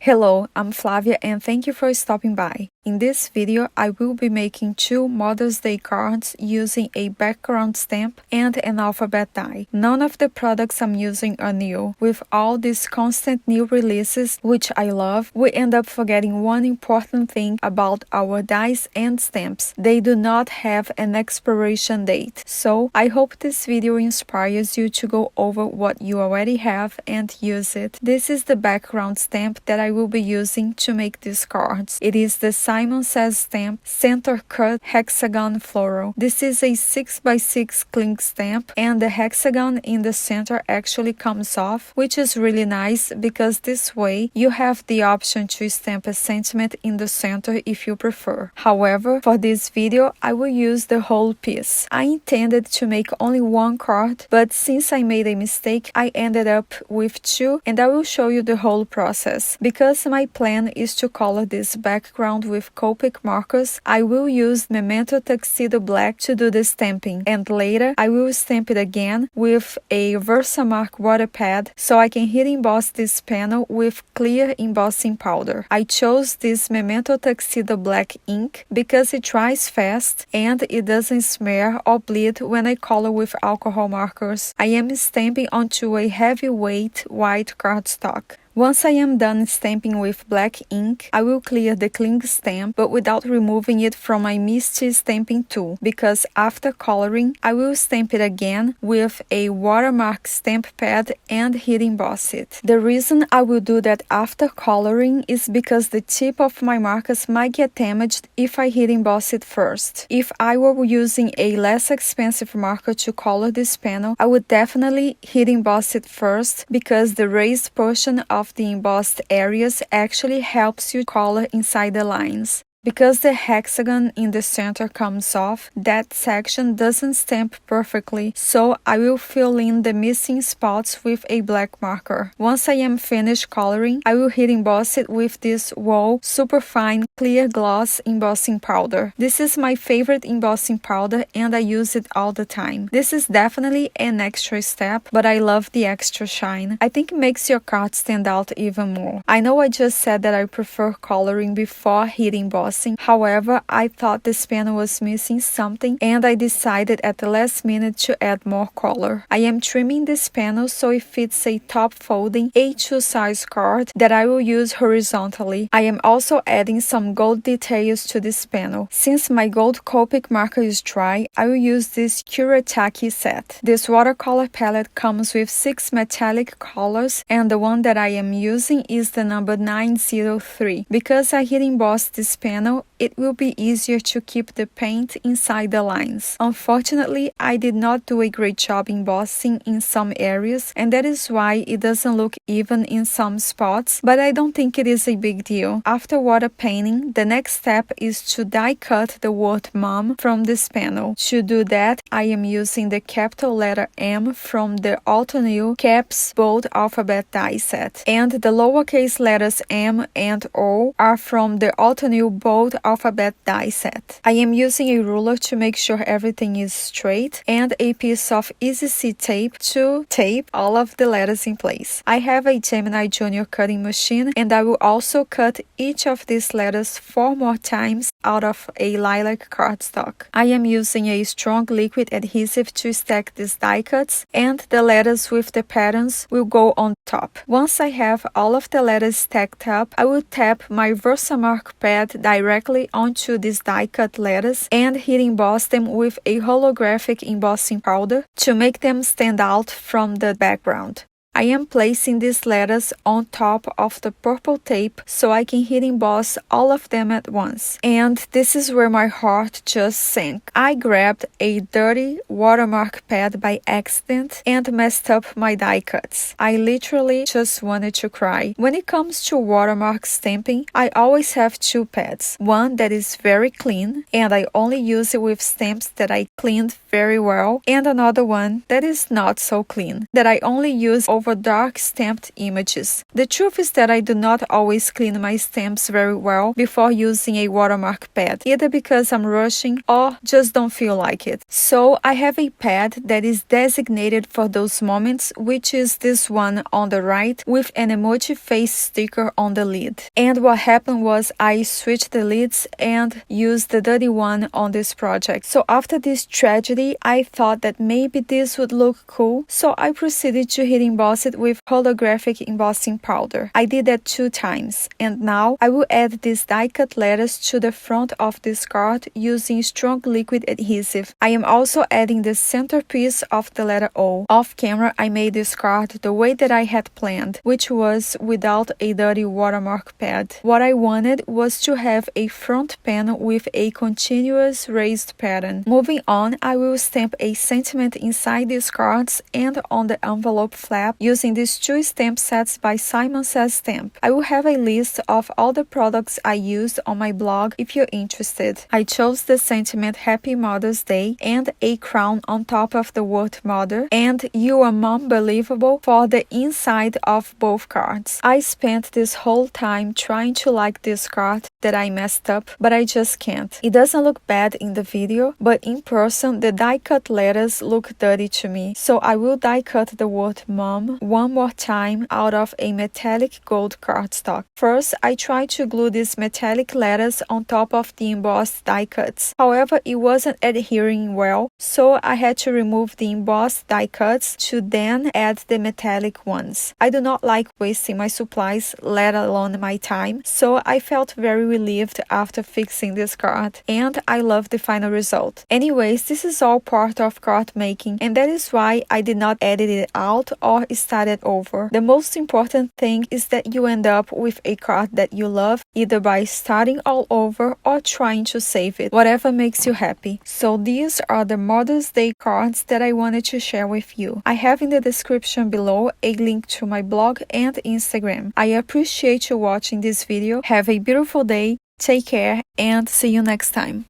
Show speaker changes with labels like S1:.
S1: Hello, I'm Flavia and thank you for stopping by. In this video, I will be making two Mother's Day cards using a background stamp and an alphabet die. None of the products I'm using are new. With all these constant new releases, which I love, we end up forgetting one important thing about our dies and stamps. They do not have an expiration date. So, I hope this video inspires you to go over what you already have and use it. This is the background stamp that I will be using to make these cards. It is the Simon Says stamp center cut hexagon floral. This is a 6x6 cling stamp and the hexagon in the center actually comes off, which is really nice because this way you have the option to stamp a sentiment in the center if you prefer. However, for this video I will use the whole piece. I intended to make only one card, but since I made a mistake I ended up with two and I will show you the whole process. Because my plan is to color this background with Copic markers, I will use Memento Tuxedo Black to do the stamping, and later I will stamp it again with a Versamark water pad so I can heat emboss this panel with clear embossing powder. I chose this Memento Tuxedo Black ink because it dries fast and it doesn't smear or bleed when I color with alcohol markers. I am stamping onto a heavyweight white cardstock. Once I am done stamping with black ink, I will clear the cling stamp but without removing it from my Misty stamping tool, because after coloring, I will stamp it again with a watermark stamp pad and heat emboss it. The reason I will do that after coloring is because the tip of my markers might get damaged if I heat emboss it first. If I were using a less expensive marker to color this panel, I would definitely heat emboss it first because the raised portion of the embossed areas actually helps you color inside the lines. Because the hexagon in the center comes off, that section doesn't stamp perfectly, so I will fill in the missing spots with a black marker. Once I am finished coloring, I will heat emboss it with this Wool Superfine Clear Gloss embossing powder. This is my favorite embossing powder and I use it all the time. This is definitely an extra step, but I love the extra shine. I think it makes your card stand out even more. I know I just said that I prefer coloring before heat embossing. However, I thought this panel was missing something and I decided at the last minute to add more color. I am trimming this panel so it fits a top folding A2 size card that I will use horizontally. I am also adding some gold details to this panel. Since my gold Copic marker is dry, I will use this Kuretake set. This watercolor palette comes with 6 metallic colors and the one that I am using is the number 903. Because I heat embossed this panel, it will be easier to keep the paint inside the lines. Unfortunately, I did not do a great job embossing in some areas, and that is why it doesn't look even in some spots, but I don't think it is a big deal. After water painting, the next step is to die cut the word Mom from this panel. To do that, I am using the capital letter M from the Altonil Caps Bold Alphabet die set, and the lowercase letters M and O are from the Altonil Bold Alphabet die set. I am using a ruler to make sure everything is straight and a piece of Easy C tape to tape all of the letters in place. I have a Gemini Junior cutting machine and I will also cut each of these letters 4 more times out of a lilac cardstock. I am using a strong liquid adhesive to stack these die cuts and the letters with the patterns will go on top. Once I have all of the letters stacked up, I will tap my Versamark pad directly onto these die cut letters and heat emboss them with a holographic embossing powder to make them stand out from the background. I am placing these letters on top of the purple tape so I can heat emboss all of them at once. And this is where my heart just sank. I grabbed a dirty watermark pad by accident and messed up my die cuts. I literally just wanted to cry. When it comes to watermark stamping, I always have two pads. One that is very clean and I only use it with stamps that I cleaned very well, and another one that is not so clean that I only use over for dark stamped images. The truth is that I do not always clean my stamps very well before using a watermark pad, either because I'm rushing or just don't feel like it. So I have a pad that is designated for those moments, which is this one on the right with an emoji face sticker on the lid. And what happened was I switched the lids and used the dirty one on this project. So after this tragedy, I thought that maybe this would look cool, so I proceeded to heat emboss it with holographic embossing powder. I did that 2 times, and now I will add these die-cut letters to the front of this card using strong liquid adhesive. I am also adding the centerpiece of the letter O. Off camera, I made this card the way that I had planned, which was without a dirty watermark pad. What I wanted was to have a front panel with a continuous raised pattern. Moving on, I will stamp a sentiment inside these cards and on the envelope flap using these 2 stamp sets by Simon Says Stamp. I will have a list of all the products I used on my blog if you're interested. I chose the sentiment Happy Mother's Day and a crown on top of the word Mother and You Are Mom Believable for the inside of both cards. I spent this whole time trying to like this card that I messed up, but I just can't. It doesn't look bad in the video, but in person the die-cut letters look dirty to me, so I will die-cut the word Mom one more time out of a metallic gold cardstock. First, I tried to glue these metallic letters on top of the embossed die cuts. However, it wasn't adhering well, so I had to remove the embossed die cuts to then add the metallic ones. I do not like wasting my supplies, let alone my time, so I felt very relieved after fixing this card, and I love the final result. Anyways, this is all part of card making, and that is why I did not edit it out or start it over. The most important thing is that you end up with a card that you love, either by starting all over or trying to save it, whatever makes you happy. So these are the Mother's Day cards that I wanted to share with you. I have in the description below a link to my blog and Instagram. I appreciate you watching this video. Have a beautiful day, take care, and see you next time.